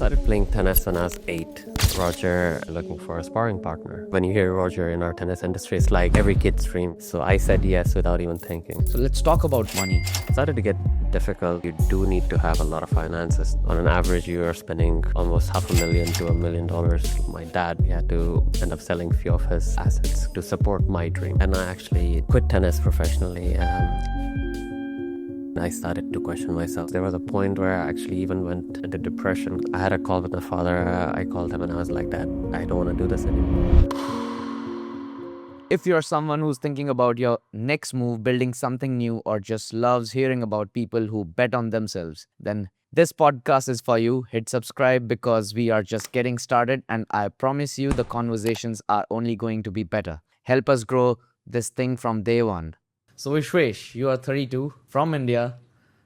started playing tennis when I was 8. Roger looking for a sparring partner. When you hear Roger in our tennis industry, it's like every kid's dream. So I said yes without even thinking. So let's talk about money. It started to get difficult. You do need to have a lot of finances. On an average, you are spending almost $500,000 to $1 million. My dad, he had to end up selling a few of his assets to support my dream. And I actually quit tennis professionally. I started to question myself. There was a point where I actually even went into depression. I had a call with my father. I called him and I was like, Dad, I don't want to do this anymore. If you're someone who's thinking about your next move, building something new, or just loves hearing about people who bet on themselves, then this podcast is for you. Hit subscribe because we are just getting started, and I promise you the conversations are only going to be better. Help us grow this thing from day one. So Vishwesh, you are 32, from India,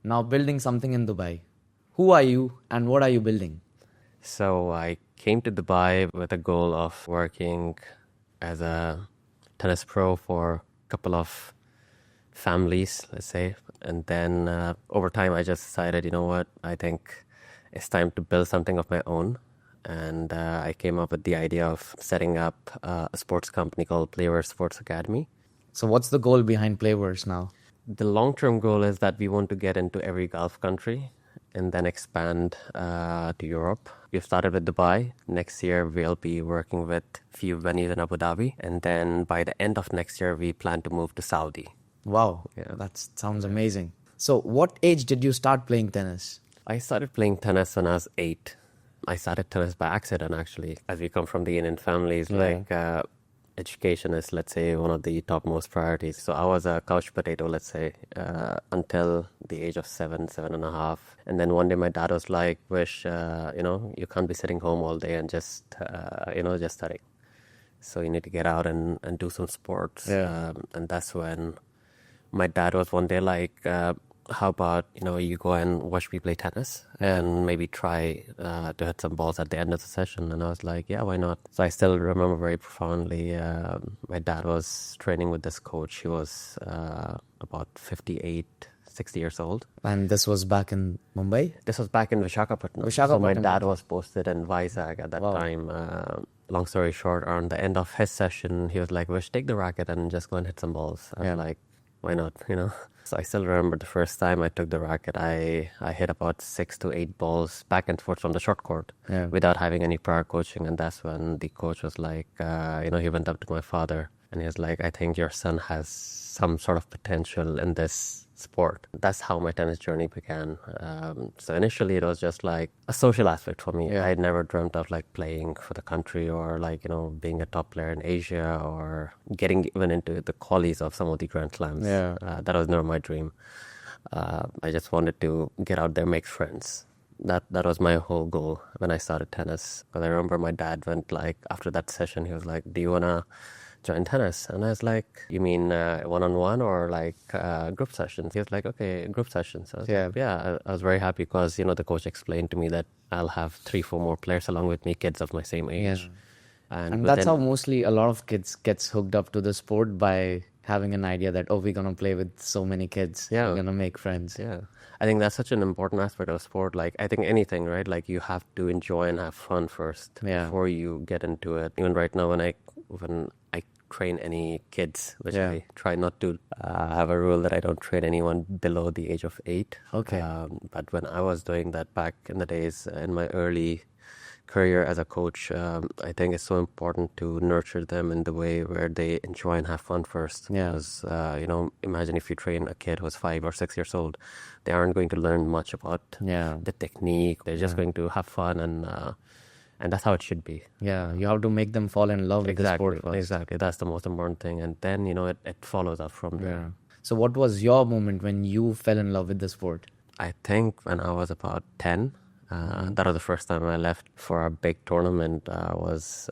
now building something in Dubai. Who are you and what are you building? So I came to Dubai with a goal of working as a tennis pro for a couple of families, let's say. And then over time, I just decided, you know what, I think it's time to build something of my own. And I came up with the idea of setting up a sports company called Playware Sports Academy. So what's the goal behind Playwares now? The long-term goal is that we want to get into every Gulf country and then expand to Europe. We've started with Dubai. Next year, we'll be working with a few venues in Abu Dhabi. And then by the end of next year, we plan to move to Saudi. Wow, that sounds amazing. So what age did you start playing tennis? I started playing tennis when I was 8. I started tennis by accident, actually. As we come from the Indian families, education is, let's say, one of the topmost priorities. So I was a couch potato, let's say, until the age of 7.5. And then one day my dad was like, Wish, you can't be sitting home all day and just studying. So you need to get out and do some sports. And that's when my dad was one day like, how about, you go and watch me play tennis and maybe try to hit some balls at the end of the session. And I was like, yeah, why not? So I still remember very profoundly, my dad was training with this coach. He was about 58, 60 years old. And this was back in Mumbai? This was back in Vishakhapatnam. So my dad was posted in Vizag at that time. Long story short, on the end of his session, he was like, Wish, take the racket and just go and hit some balls. I was like, why not, So I still remember the first time I took the racket, I hit about 6 to 8 balls back and forth from the short court without having any prior coaching. And that's when the coach was like, he went up to my father and he was like, I think your son has some sort of potential in this sport. That's how my tennis journey began. So initially it was just like a social aspect for me. I had never dreamt of like playing for the country or being a top player in Asia or getting even into the qualies of some of the Grand Slams. That was never my dream. I just wanted to get out there, make friends. That was my whole goal when I started tennis. Because I remember my dad went like, after that session, he was like, do you want to join tennis? And I was like, you mean one-on-one or like group sessions? He was like, okay, group sessions. So I was very happy because, the coach explained to me that I'll have 3-4 more players along with me, kids of my same age. And that's how mostly a lot of kids gets hooked up to the sport, by having an idea that, we're going to play with so many kids. We're going to make friends. I think that's such an important aspect of sport. Like, I think anything, right? Like, you have to enjoy and have fun first before you get into it. Even right now, when I train any kids, which I try not to have a rule that I don't train anyone below the age of 8. But when I was doing that back in the days, in my early career as a coach, I think it's so important to nurture them in the way where they enjoy and have fun first. Because, imagine if you train a kid who's 5 or 6 years old, they aren't going to learn much about the technique. They're just going to have fun and that's how it should be. You have to make them fall in love with the sport first. Exactly, that's the most important thing. And then, it follows up from there. So what was your moment when you fell in love with the sport? I think when I was about 10, that was the first time I left for a big tournament. Was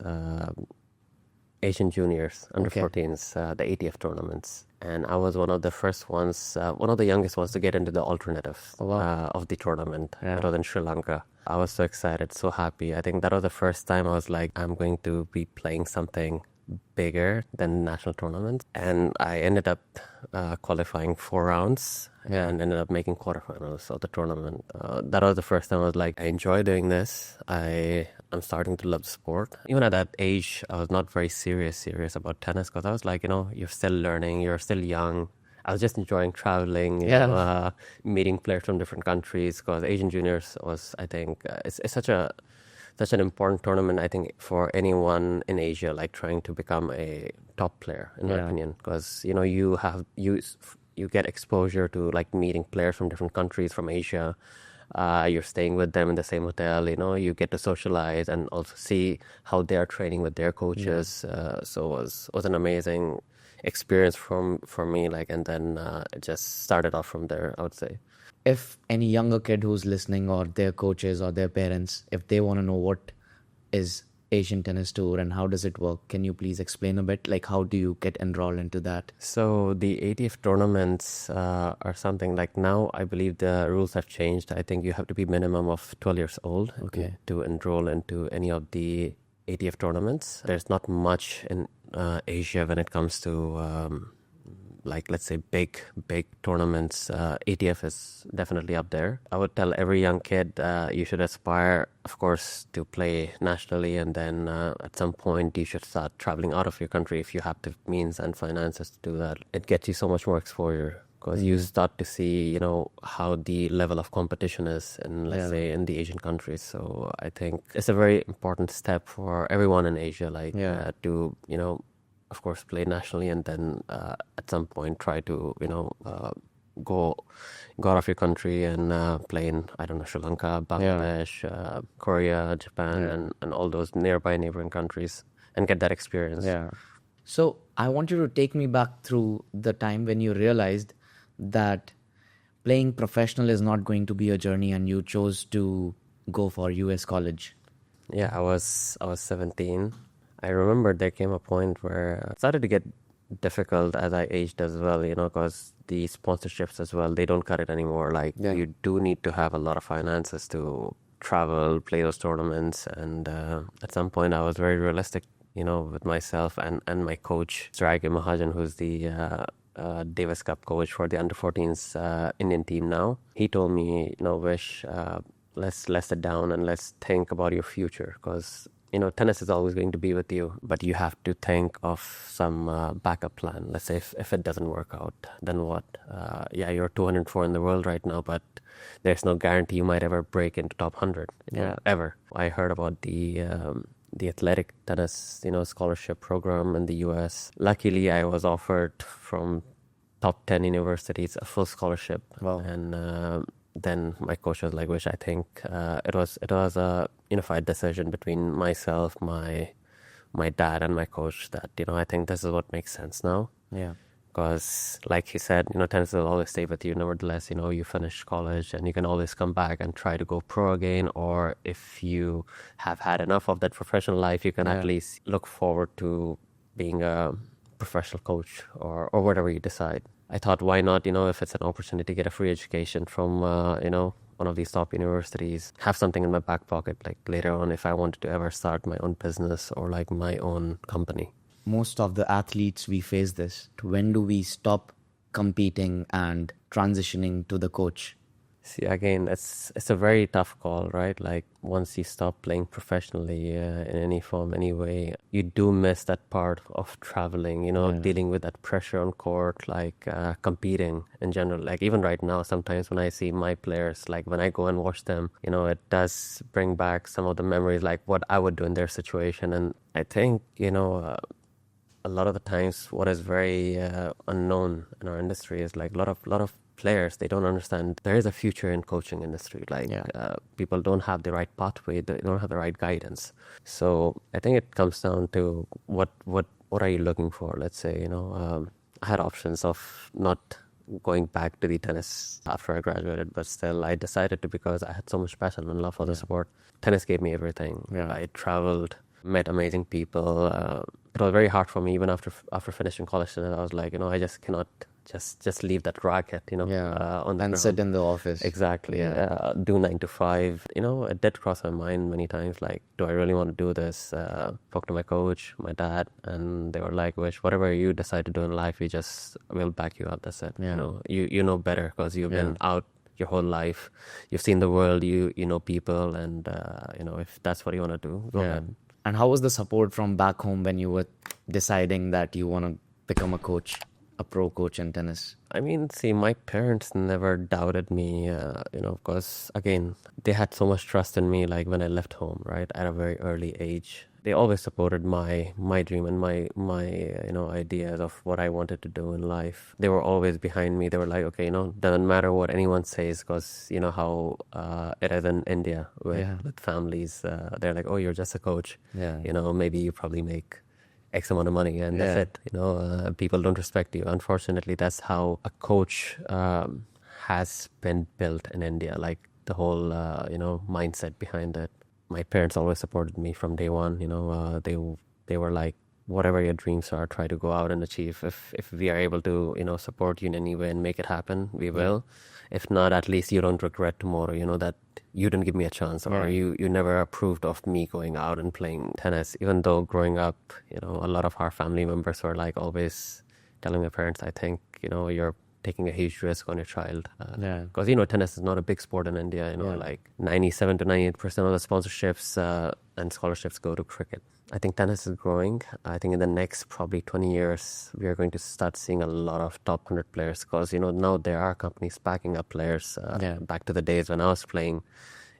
Asian Juniors, under 14s, the ATF tournaments. And I was one of the first ones, one of the youngest ones to get into the alternative of the tournament. It was in Sri Lanka. I was so excited, so happy. I think that was the first time I was like, I'm going to be playing something bigger than national tournaments. And I ended up qualifying 4 rounds and ended up making quarterfinals of the tournament. That was the first time I was like, I enjoy doing this. I'm starting to love the sport. Even at that age, I was not very serious about tennis because I was like, you're still learning, you're still young. I was just enjoying traveling, meeting players from different countries because Asian Juniors was, I think, it's such an important tournament, I think, for anyone in Asia, like trying to become a top player, in my opinion, because you get exposure to like meeting players from different countries from Asia. You're staying with them in the same hotel, you get to socialize and also see how they're training with their coaches. So it was an amazing experience for me, like, and then it just started off from there, I would say. If any younger kid who's listening, or their coaches or their parents, if they want to know what is Asian Tennis Tour and how does it work, can you please explain a bit? Like, how do you get enrolled into that? So the ATF tournaments are something like, now I believe the rules have changed. I think you have to be minimum of 12 years old to enroll into any of the ATF tournaments. There's not much in Asia when it comes to like, let's say, big tournaments. ATF is definitely up there. I would tell every young kid you should aspire, of course, to play nationally, and then at some point you should start traveling out of your country if you have the means and finances to do that. It gets you so much more exposure because you start to see, how the level of competition is in, let's say, in the Asian countries. So I think it's a very important step for everyone in Asia, like to, of course, play nationally, and then at some point try to, go out of your country and play in, I don't know, Sri Lanka, Bangladesh, Korea, Japan, and all those neighboring countries, and get that experience. Yeah. So I want you to take me back through the time when you realized that playing professional is not going to be a journey, and you chose to go for US college. Yeah, I was 17. I remember there came a point where it started to get difficult as I aged as well, because the sponsorships as well, they don't cut it anymore. Like, you do need to have a lot of finances to travel, play those tournaments. And at some point I was very realistic, with myself and my coach, Roger Federer, who's the Davis Cup coach for the under-14s Indian team now. He told me, Vish, let's sit down and let's think about your future, because tennis is always going to be with you, but you have to think of some backup plan. Let's say if it doesn't work out, then what? You're 204 in the world right now, but there's no guarantee you might ever break into top 100, ever. I heard about the athletic tennis, scholarship program in the US. Luckily, I was offered from top 10 universities a full scholarship. Wow. And then my coach was like, "Wish, I think it was a unified decision between myself, my dad, and my coach that I think this is what makes sense now." Yeah. Because, like he said, tennis will always stay with you. Nevertheless, you finish college and you can always come back and try to go pro again. Or if you have had enough of that professional life, you can at least look forward to being a professional coach or whatever you decide. I thought, why not, if it's an opportunity to get a free education from, one of these top universities, have something in my back pocket, like later on if I wanted to ever start my own business or like my own company. Most of the athletes, we face this. When do we stop competing and transitioning to the coach? See, again, it's a very tough call, right? Like, once you stop playing professionally in any form, any way, you do miss that part of traveling, dealing with that pressure on court, like competing in general. Like, even right now, sometimes when I see my players, like when I go and watch them, it does bring back some of the memories, like what I would do in their situation. And I think, a lot of the times what is very unknown in our industry is like a lot of players, they don't understand there is a future in coaching industry. Like people don't have the right pathway, they don't have the right guidance. So I think it comes down to what are you looking for? Let's say, I had options of not going back to the tennis after I graduated, but still I decided to, because I had so much passion and love for the sport. Tennis gave me everything. I traveled, met amazing people. It was very hard for me even after finishing college. And I was like, I just cannot just leave that racket, on the and ground. sit in the office. Exactly. Do 9 to 5. It did cross my mind many times, like, do I really want to do this? Talk to my coach, my dad, and they were like, Wish, whatever you decide to do in life, we'll back you up. That's it. You know better because you've been out your whole life. You've seen the world, you know people, and, if that's what you want to do, go ahead. And how was the support from back home when you were deciding that you want to become a coach, a pro coach in tennis? I mean, see, my parents never doubted me, because, again, they had so much trust in me, like, when I left home, right, at a very early age. They always supported my dream and my ideas of what I wanted to do in life. They were always behind me. They were like, okay, doesn't matter what anyone says, because you know how it is in India with families. They're like, oh, you're just a coach. Maybe you probably make X amount of money and that's it. People don't respect you. Unfortunately, that's how a coach has been built in India, like the whole mindset behind it. My parents always supported me from day one. They were like, whatever your dreams are, try to go out and achieve. If we are able to support you in any way and make it happen, we will. If not, at least you don't regret tomorrow, that you didn't give me a chance, or you never approved of me going out and playing tennis. Even though growing up, a lot of our family members were like always telling my parents, I think, you're taking a huge risk on your child. Because, tennis is not a big sport in India, like 97 to 98% of the sponsorships and scholarships go to cricket. I think tennis is growing. I think in the next probably 20 years, we are going to start seeing a lot of top 100 players because, now there are companies backing up players. Back to the days when I was playing,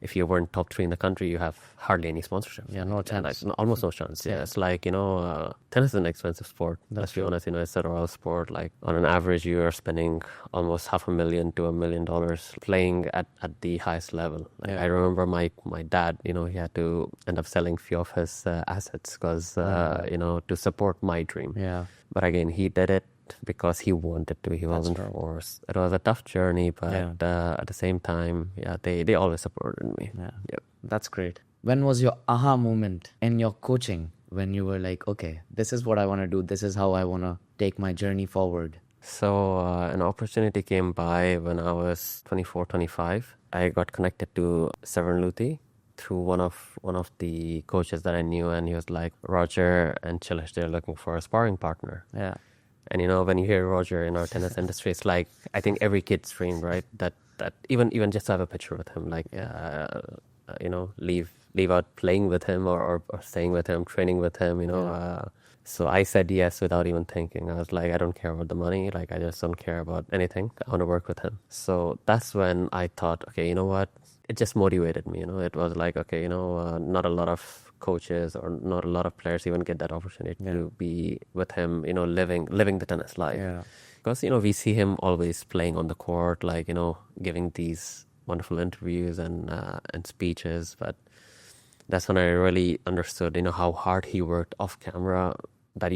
if you weren't top 3 in the country, you have hardly any sponsorship. No chance. Almost no chance. It's like, tennis is an expensive sport. Let's be honest, it's a royal sport. Like on an average, you are spending almost $500,000 to $1 million playing at the highest level. Like I remember my dad, he had to end up selling a few of his assets because, to support my dream. But again, he did it because he wanted to. He wasn't forced. It was a tough journey, but at the same time, they always supported me. That's great. When was your aha moment in your coaching when you were like, okay, this is what I want to do, this is how I want to take my journey forward? So an opportunity came by when I was 24, 25. I got connected to Severin Luthi through one of the coaches that I knew, and he was like, Roger and Chilish, they're looking for a sparring partner. And when you hear Roger in our tennis industry, it's like, I think every kid's dream, right? That even just to have a picture with him, like, leave out playing with him or staying with him, training with him, So I said yes without even thinking. I was like, I don't care about the money. Like, I just don't care about anything. I want to work with him. So that's when I thought, okay, you know what? It just motivated me, It was like, okay, not a lot of coaches or not a lot of players even get that opportunity to be with him, living the tennis life. Because, we see him always playing on the court, like, giving these wonderful interviews and speeches. But that's when I really understood, how hard he worked off camera, that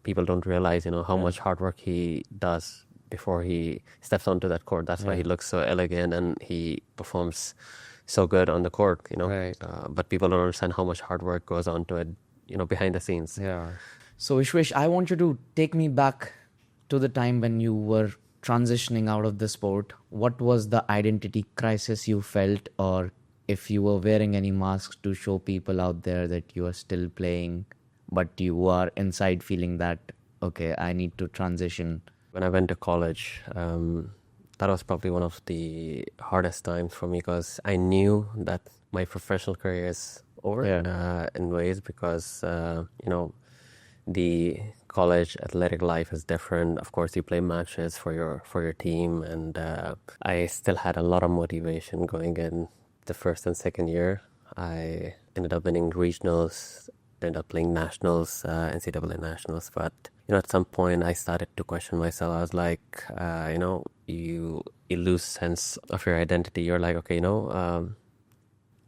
people don't realize, how much hard work he does before he steps onto that court. That's why he looks so elegant and he performs so good on the court, but people don't understand how much hard work goes on to it, behind the scenes. So Ishwish, I want you to take me back to the time when you were transitioning out of the sport. What was the identity crisis you felt, or if you were wearing any masks to show people out there that you are still playing, but you are inside feeling that, okay, I need to transition? When I went to college, that was probably one of the hardest times for me because I knew that my professional career is over in ways because, the college athletic life is different. Of course, you play matches for your team, and I still had a lot of motivation going in the first and second year. I ended up winning regionals, ended up playing nationals, NCAA nationals, but at some point I started to question myself. I was like, you lose sense of your identity. You're like, okay,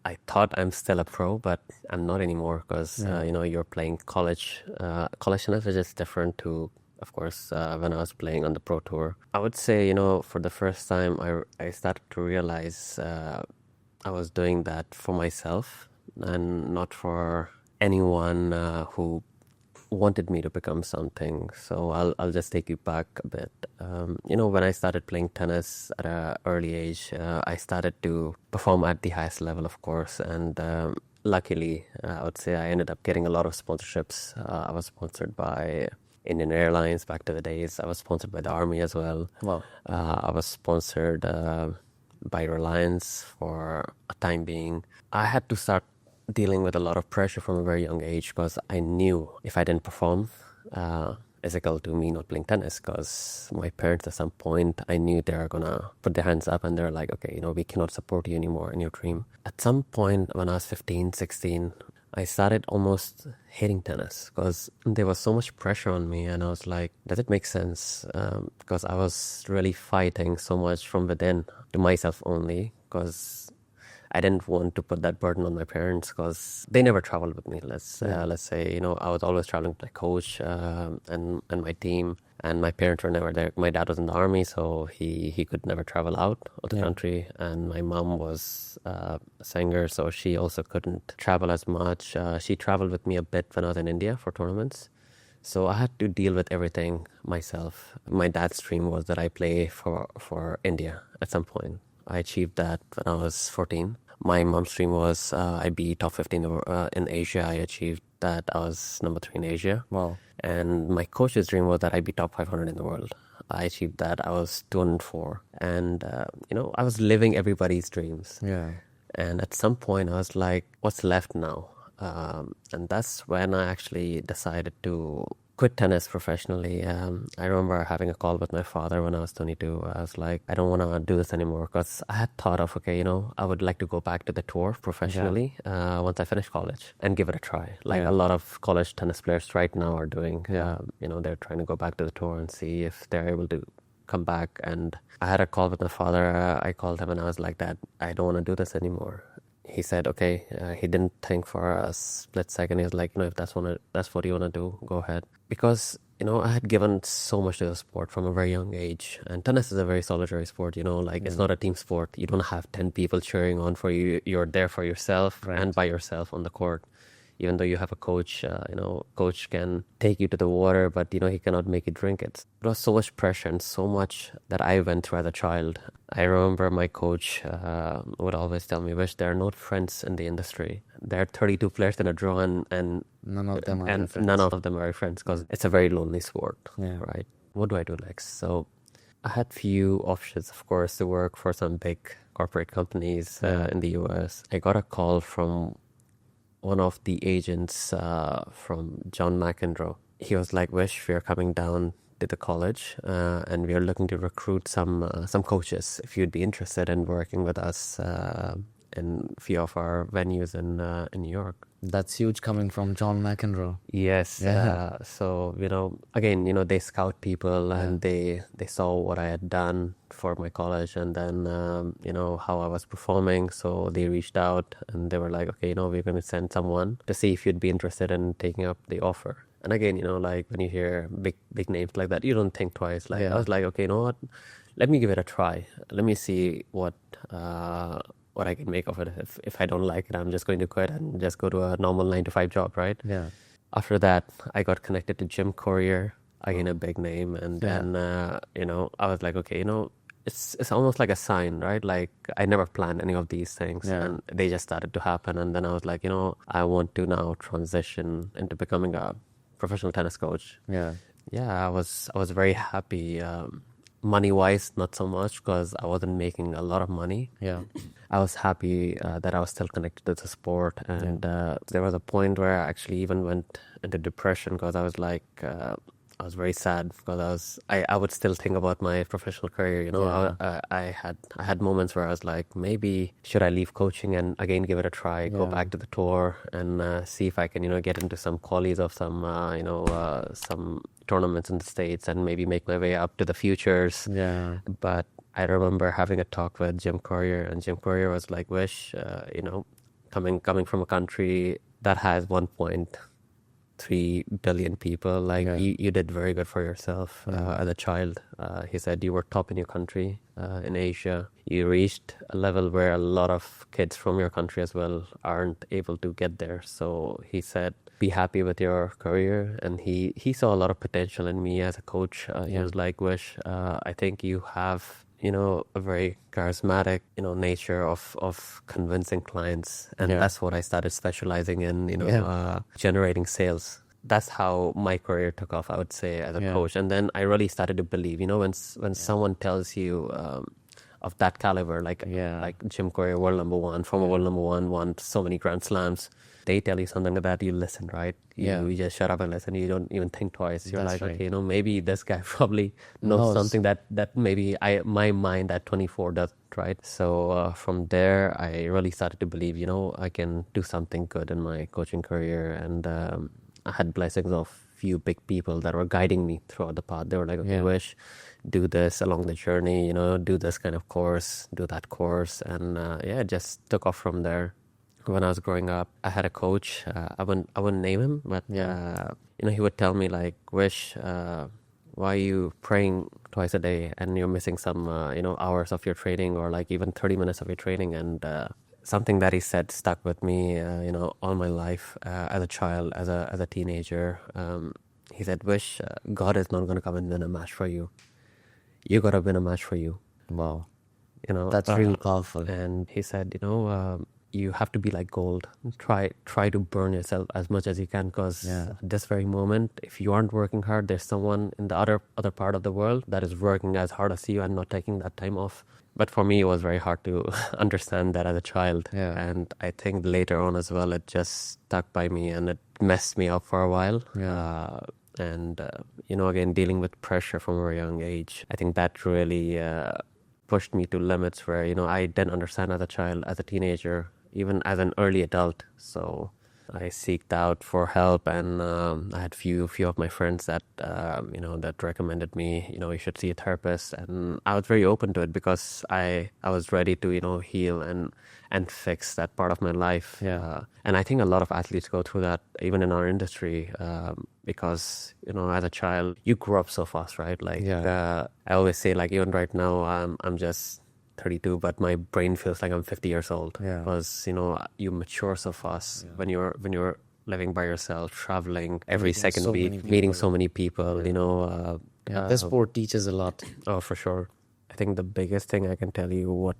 I thought I'm still a pro, but I'm not anymore because, you're playing college. College tennis is just different to, of course, when I was playing on the pro tour. I would say, for the first time, I started to realize I was doing that for myself and not for anyone who wanted me to become something. So I'll just take you back a bit. When I started playing tennis at an early age, I started to perform at the highest level, of course, and luckily, I would say I ended up getting a lot of sponsorships. I was sponsored by Indian Airlines back to the days. I was sponsored by the Army as well. Wow. I was sponsored by Reliance for a time being. I had to start dealing with a lot of pressure from a very young age because I knew if I didn't perform, it's equal to me not playing tennis, because my parents at some point, I knew they were going to put their hands up and they're like, okay, we cannot support you anymore in your dream. At some point when I was 15, 16, I started almost hating tennis because there was so much pressure on me, and I was like, does it make sense? Because I was really fighting so much from within to myself only, because I didn't want to put that burden on my parents because they never traveled with me. Let's say, I was always traveling with my coach and my team, and my parents were never there. My dad was in the army, so he could never travel out of the country, and my mom was a singer, so she also couldn't travel as much. She traveled with me a bit when I was in India for tournaments. So I had to deal with everything myself. My dad's dream was that I play for India at some point. I achieved that when I was 14. My mom's dream was I be top 15 in Asia. I achieved that. I was number 3 in Asia. Wow. And my coach's dream was that I be top 500 in the world. I achieved that. I was 204. And, I was living everybody's dreams. Yeah. And at some point, I was like, what's left now? And that's when I actually decided to quit tennis professionally. I remember having a call with my father when I was 22. I was like, I don't want to do this anymore, because I had thought of, okay, I would like to go back to the tour professionally once I finish college and give it a try. Like a lot of college tennis players right now are doing. They're trying to go back to the tour and see if they're able to come back. And I had a call with my father. I called him and I was like, Dad, I don't want to do this anymore. He said, okay. He didn't think for a split second. He was like, if that's what you want to do, go ahead. Because, I had given so much to the sport from a very young age. And tennis is a very solitary sport, it's not a team sport. You don't have 10 people cheering on for you. You're there for yourself and by yourself on the court. Even though you have a coach, coach can take you to the water, but, he cannot make you drink it. It was so much pressure and so much that I went through as a child. I remember my coach would always tell me, Vish, there are no friends in the industry. There are 32 players in a draw and None of them are friends. None of them are friends, because it's a very lonely sport, right? What do I do next? So I had few options, of course, to work for some big corporate companies in the US. I got a call from one of the agents from John McEnroe. He was like, Vish, we are coming down to the college and we are looking to recruit some coaches. If you'd be interested in working with us in a few of our venues in New York. That's huge coming from John McEnroe. Yes. Yeah. So, again, they scout people and they saw what I had done for my college, and then, how I was performing. So they reached out and they were like, okay, we're going to send someone to see if you'd be interested in taking up the offer. And again, when you hear big names like that, you don't think twice. I was like, okay, you know what? Let me give it a try. Let me see what I can make of it. If I don't like it, I'm just going to quit and just go to a normal 9-to-5 job, right? Yeah. After that, I got connected to Jim Courier, again a big name, and then I was like, okay, it's almost like a sign, right? Like, I never planned any of these things, and they just started to happen. And then I was like, I want to now transition into becoming a professional tennis coach. Yeah. I was very happy. Money-wise, not so much, because I wasn't making a lot of money. Yeah. I was happy that I was still connected to the sport. And there was a point where I actually even went into depression, because I was like, I was very sad, because I would still think about my professional career. I had moments where I was like, maybe should I leave coaching and again give it a try, go back to the tour and see if I can get into some qualies of some tournaments in the States and maybe make my way up to the futures. Yeah. But I remember having a talk with Jim Courier, and Jim Courier was like, Vish, coming from a country that has 1.2 3 billion people. Like you did very good for yourself as a child. He said you were top in your country in Asia. You reached a level where a lot of kids from your country as well aren't able to get there. So he said, be happy with your career. And he saw a lot of potential in me as a coach. He was like, Wish, I think you have a very charismatic, nature of convincing clients. And that's what I started specializing in, generating sales. That's how my career took off, I would say, as a coach. And then I really started to believe, when someone tells you of that caliber, like Jim Courier, world number one, former world number one, won so many Grand Slams. They tell you something like that, you listen, right? You just shut up and listen. You don't even think twice. You're like, okay, maybe this guy probably knows something that maybe my mind at 24 doesn't, right? So from there, I really started to believe, I can do something good in my coaching career. And I had blessings of few big people that were guiding me throughout the path. They were like, okay, Wish, do this along the journey, do this kind of course, do that course. And it just took off from there. When I was growing up, I had a coach. I wouldn't name him, but he would tell me like, Wish, why are you praying twice a day and you're missing some hours of your training, or like even 30 minutes of your training? And something that he said stuck with me all my life, as a child, as a teenager. He said, Wish, God is not going to come and win a match for you. You got to win a match for you. Wow. That's really powerful. And he said, you have to be like gold. Try to burn yourself as much as you can, because at this very moment, if you aren't working hard, there's someone in the other part of the world that is working as hard as you and not taking that time off. But for me, it was very hard to understand that as a child. And I think later on as well, it just stuck by me and it messed me up for a while. And again, dealing with pressure from a very young age, I think that really pushed me to limits where, I didn't understand as a child, as a teenager, even as an early adult. So I seeked out for help, and I had few of my friends that that recommended me, you should see a therapist, and I was very open to it because I was ready to heal and fix that part of my life. And I think a lot of athletes go through that, even in our industry, because as a child you grow up so fast, right? Like I always say, like, even right now I'm just 32, but my brain feels like I'm 50 years old, because you mature so fast when you're living by yourself, traveling every second week, meeting so many people. This sport teaches a lot. Oh, for sure. I think the biggest thing I can tell you what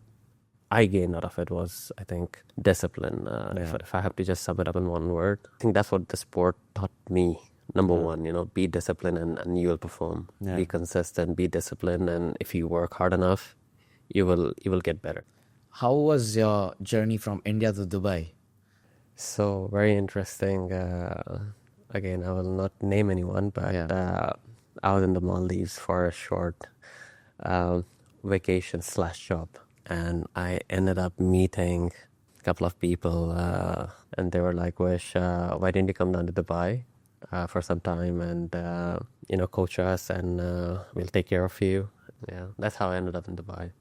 I gained out of it was, I think, discipline. If I have to just sum it up in one word, I think that's what the sport taught me. Number one, be disciplined and you will perform. Be consistent, be disciplined, and if you work hard enough, you will get better. How was your journey from India to Dubai? So very interesting. Again, I will not name anyone, but I was in the Maldives for a short vacation / job, and I ended up meeting a couple of people, and they were like, Wish, why didn't you come down to Dubai for some time and coach us, and we'll take care of you. That's how I ended up in Dubai.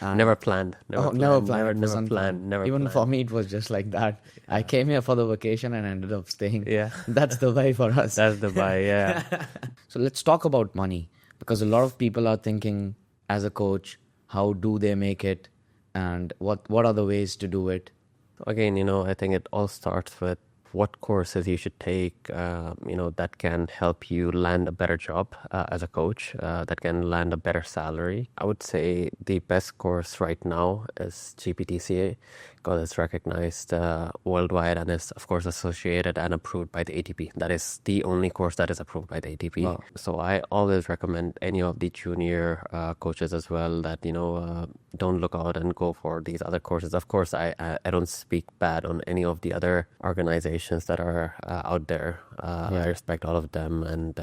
Never planned. Never planned. Even for me, it was just like that. I came here for the vacation and ended up staying. That's Dubai for us. That's Dubai, So let's talk about money, because a lot of people are thinking, as a coach, how do they make it, and what are the ways to do it? Again, I think it all starts with what courses you should take, that can help you land a better job as a coach, that can land a better salary. I would say the best course right now is GPTCA, because it's recognized worldwide and is, of course, associated and approved by the ATP. That is the only course that is approved by the ATP. Wow. So I always recommend any of the junior coaches as well that, don't look out and go for these other courses. Of course, I don't speak bad on any of the other organizations that are out there. I respect all of them, and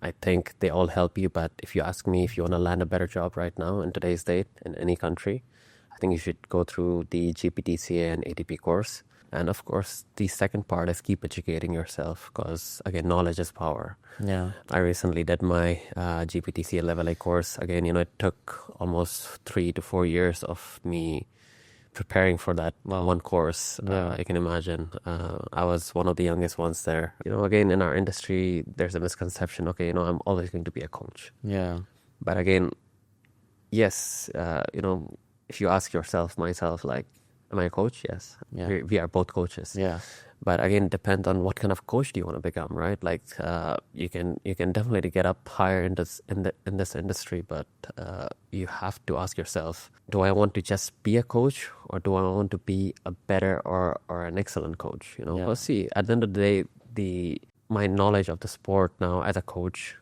I think they all help you. But if you ask me, if you want to land a better job right now in today's date in any country, I think you should go through the GPTCA and ATP course. And of course, the second part is keep educating yourself, because again, knowledge is power. I recently did my GPTCA level A course. Again, it took almost 3 to 4 years of me preparing for that one course. You can imagine. I was one of the youngest ones there. Again, in our industry, there's a misconception. Okay, I'm always going to be a coach. Yeah. But again, yes, if you ask yourself, myself, like, am I a coach? Yes. Yeah. We are both coaches. Yeah. But again, depends on what kind of coach do you want to become, right? Like, you can definitely get up higher in this industry, but you have to ask yourself, do I want to just be a coach, or do I want to be a better or an excellent coach? Well, see, at the end of the day, my knowledge of the sport now as a coach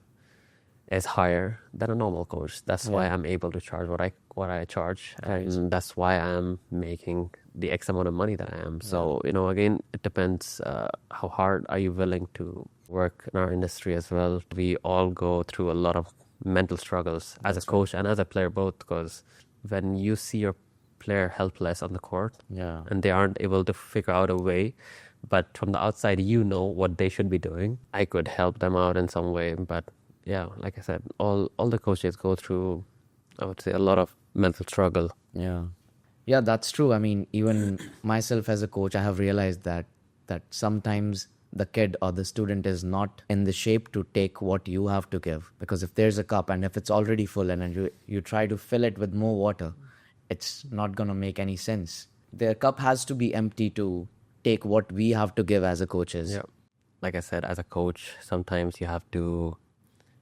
is higher than a normal coach. That's why I'm able to charge what I charge, and that's why I'm making the X amount of money that I am. So, again, it depends how hard are you willing to work in our industry as well. We all go through a lot of mental struggles as a coach and as a player both, because when you see your player helpless on the court and they aren't able to figure out a way, but from the outside, what they should be doing, I could help them out in some way. But yeah, like I said, all the coaches go through, I would say, a lot of mental struggle. Yeah, that's true. I mean, even myself as a coach, I have realized that sometimes the kid or the student is not in the shape to take what you have to give. Because if there's a cup and if it's already full and you try to fill it with more water, it's not going to make any sense. The cup has to be empty to take what we have to give as a coaches. Yeah. Like I said, as a coach, sometimes you have to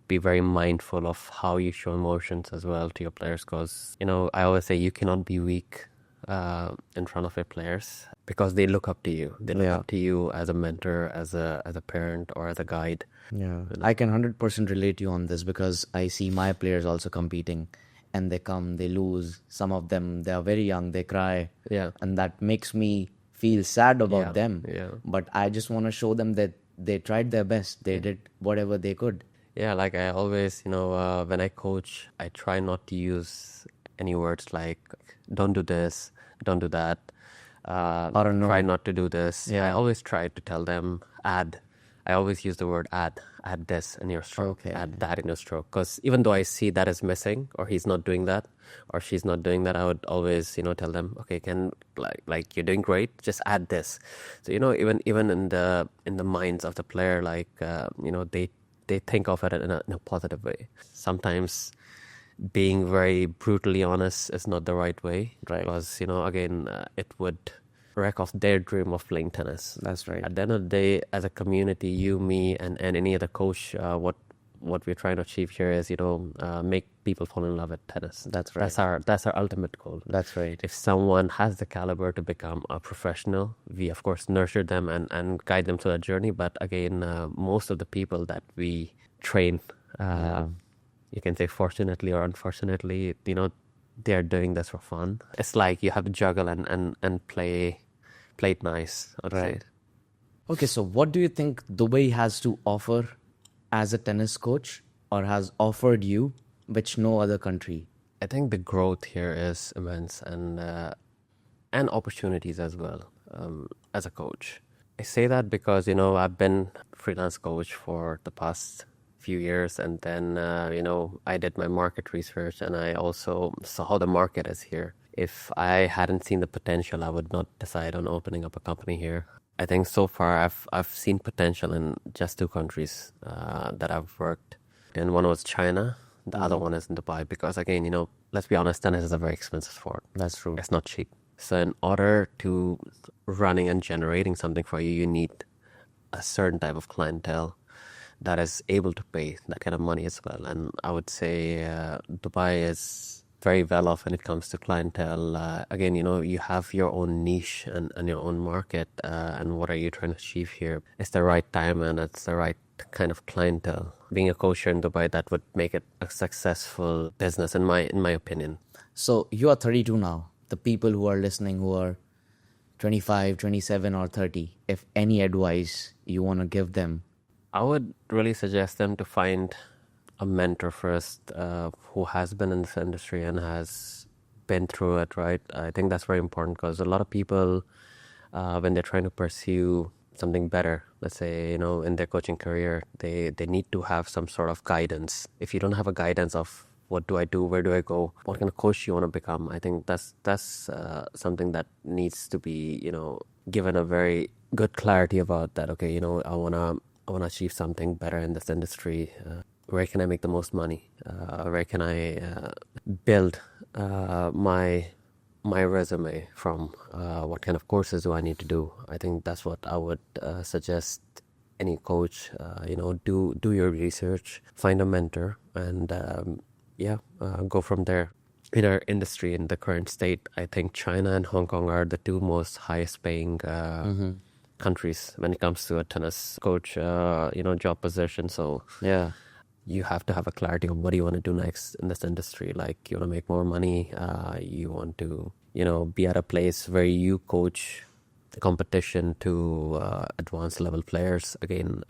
be very mindful of how you show emotions as well to your players, because I always say you cannot be weak in front of your players, because they look up to you. They look up to you as a mentor, as a parent, or as a guide. I can 100% relate to you on this, because I see my players also competing, and they come, they lose. Some of them, they are very young, they cry, and that makes me feel sad about them. But I just want to show them that they tried their best. They did whatever they could. Yeah, like I always, when I coach, I try not to use any words like, don't do this, don't do that, try not to do this. I always try to tell them, add. I always use the word add this in your stroke, add that in your stroke. Because even though I see that is missing, or he's not doing that, or she's not doing that, I would always, tell them, okay, like you're doing great, just add this. So, even in the minds of the player, like, they think of it in a positive way. Sometimes being very brutally honest is not the right way, because, again, it would wreck off their dream of playing tennis. That's right. At the end of the day, as a community, you, me, and any other coach, what we're trying to achieve here is, make people fall in love with tennis. That's right. That's our ultimate goal. That's right. If someone has the caliber to become a professional, we of course nurture them and guide them through that journey. But again, most of the people that we train, you can say fortunately or unfortunately, they're doing this for fun. It's like you have to juggle and play it nice. Right. Okay, so what do you think Dubai has to offer as a tennis coach, or has offered you, which no other country? I think the growth here is immense, and opportunities as well, as a coach. I say that because, I've been freelance coach for the past few years, and then, I did my market research, and I also saw how the market is here. If I hadn't seen the potential, I would not decide on opening up a company here. I think so far I've seen potential in just 2 countries that I've worked. And one was China, the other one is in Dubai, because again, let's be honest, tennis is a very expensive sport. That's true. It's not cheap. So in order to running and generating something for you, you need a certain type of clientele that is able to pay that kind of money as well. And I would say Dubai is very well off when it comes to clientele. Again, you have your own niche and your own market, and what are you trying to achieve here? It's the right time and it's the right kind of clientele. Being a coach here in Dubai, that would make it a successful business in my opinion. So you are 32 now. The people who are listening who are 25, 27 or 30, if any advice you want to give them? I would really suggest them to find a mentor first, who has been in this industry and has been through it, right? I think that's very important, because a lot of people, when they're trying to pursue something better, let's say, in their coaching career, they need to have some sort of guidance. If you don't have a guidance of what do I do? Where do I go? What kind of coach you want to become? I think that's something that needs to be, given a very good clarity about that. Okay, I wanna achieve something better in this industry. Where can I make the most money? Where can I build my resume from? What kind of courses do I need to do? I think that's what I would suggest any coach. Do your research, find a mentor, and go from there. In our industry, in the current state, I think China and Hong Kong are the two most highest paying countries when it comes to a tennis coach, job position. So Yeah. you have to have a clarity of what you want to do next in this industry. Like, you want to make more money, you want to, be at a place where you coach the competition to advanced level players. Again,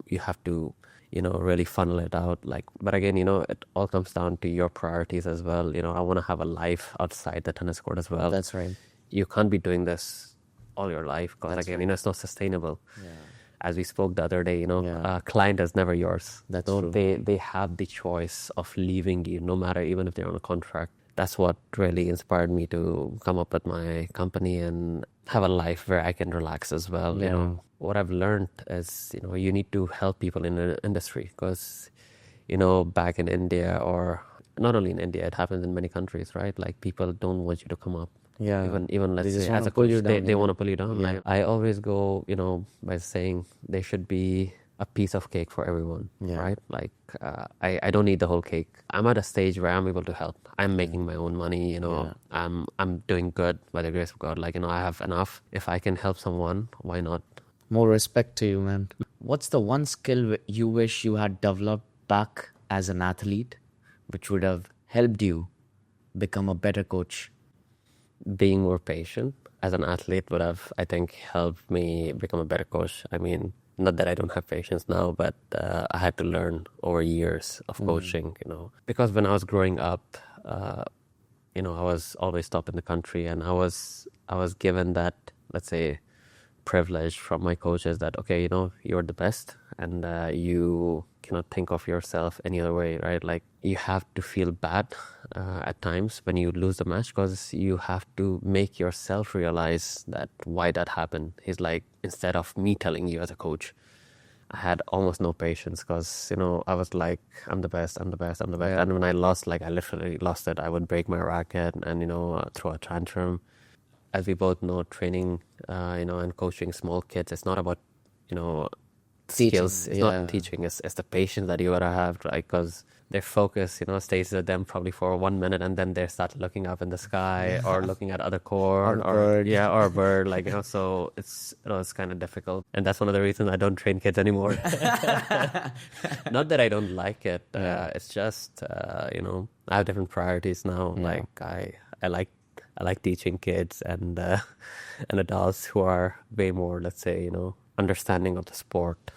you have to, really funnel it out. But again, it all comes down to your priorities as well. I want to have a life outside the tennis court as well. That's right. You can't be doing this all your life because, again, it's not sustainable. Yeah. As we spoke the other day, a client is never yours. That's true. They have the choice of leaving you, no matter, even if they're on a contract. That's what really inspired me to come up with my company and have a life where I can relax as well. Yeah. What I've learned is, you need to help people in the industry because, back in India, or not only in India, it happens in many countries, right? Like, people don't want you to come up. Yeah. Even let's just say wanna as a pull coach, you down, they want to pull you down. Yeah. Like, I always go, by saying there should be a piece of cake for everyone, Yeah. right? Like, I don't need the whole cake. I'm at a stage where I'm able to help. I'm making my own money, I'm doing good by the grace of God. Like, I have enough. If I can help someone, why not? More respect to you, man. What's the one skill you wish you had developed back as an athlete, which would have helped you become a better coach? Being more patient as an athlete would have, I think, helped me become a better coach. I mean, not that I don't have patience now, but I had to learn over years of coaching, because when I was growing up, I was always top in the country, and I was given that, let's say, privilege from my coaches that, okay, you're the best, and you cannot think of yourself any other way, right? Like, you have to feel bad at times when you lose the match, because you have to make yourself realize that why that happened. He's like, instead of me telling you as a coach, I had almost no patience because, I was like, I'm the best. And when I lost, like, I literally lost it. I would break my racket and, throw a tantrum. As we both know, training, and coaching small kids, it's not about, Teaching, skills. It's not teaching. It's the patience that you gotta have, right? Because their focus, stays with them probably for 1 minute, and then they start looking up in the sky or looking at other corn or a bird, like, so it's it's kind of difficult, and that's one of the reasons I don't train kids anymore. Not that I don't like it. It's just I have different priorities now. Yeah. Like, I like teaching kids and adults who are way more, let's say, understanding of the sport.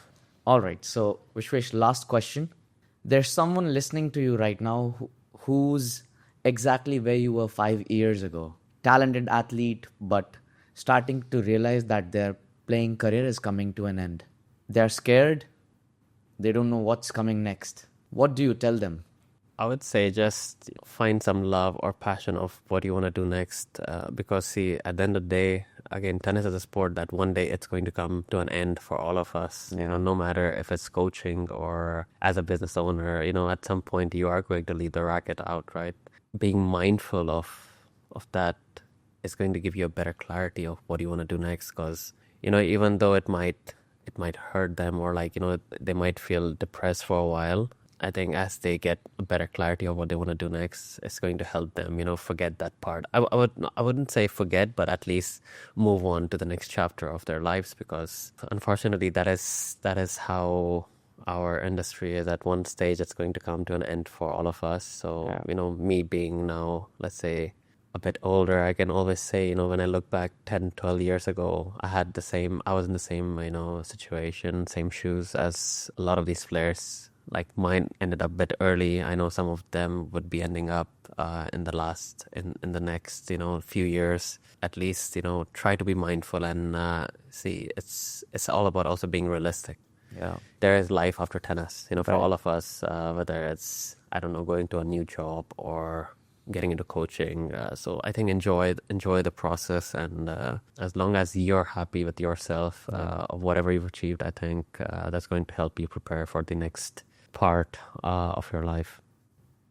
All right. So, Vishwesh, last question. There's someone listening to you right now who's exactly where you were 5 years ago. Talented athlete, but starting to realize that their playing career is coming to an end. They're scared. They don't know what's coming next. What do you tell them? I would say just find some love or passion of what you want to do next. Because, see, at the end of the day, again, tennis is a sport that one day it's going to come to an end for all of us. No matter if it's coaching or as a business owner, at some point you are going to leave the racket out, right? Being mindful of that is going to give you a better clarity of what you want to do next. Because, even though it might hurt them, or like, they might feel depressed for a while, I think as they get a better clarity of what they want to do next, it's going to help them, forget that part. I wouldn't say forget, but at least move on to the next chapter of their lives, because unfortunately that is how our industry is. At one stage it's going to come to an end for all of us. So, me being now, let's say, a bit older, I can always say, when I look back 10, 12 years ago, I was in the same, situation, same shoes as a lot of these players. Like, mine ended up a bit early. I know some of them would be ending up in the next, few years. At least, try to be mindful and see, it's all about also being realistic. Yeah. there is life after tennis, for Right. all of us, whether it's, I don't know, going to a new job or getting into coaching. So I think enjoy the process, and as long as you're happy with yourself, of whatever you've achieved, I think that's going to help you prepare for the next part of your life.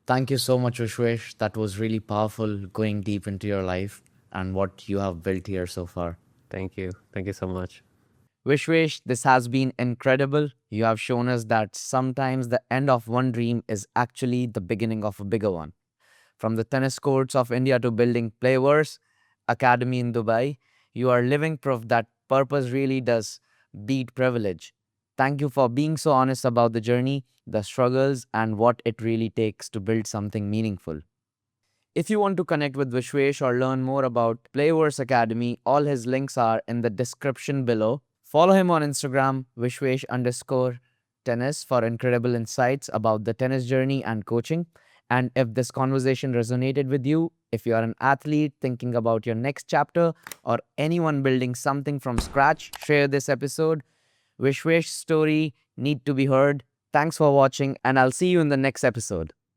Thank you so much, Vishwesh. That was really powerful, going deep into your life and what you have built here so far. Thank you so much. Vishwesh, this has been incredible. You have shown us that sometimes the end of one dream is actually the beginning of a bigger one. From the tennis courts of India to building Playware's Academy in Dubai, you are living proof that purpose really does beat privilege. Thank you for being so honest about the journey, the struggles, and what it really takes to build something meaningful. If you want to connect with Vishwesh or learn more about Playverse Academy, all his links are in the description below. Follow him on Instagram, Vishwesh_tennis, for incredible insights about the tennis journey and coaching. And if this conversation resonated with you, if you are an athlete thinking about your next chapter or anyone building something from scratch, share this episode. Vishwesh's story need to be heard. Thanks for watching, and I'll see you in the next episode.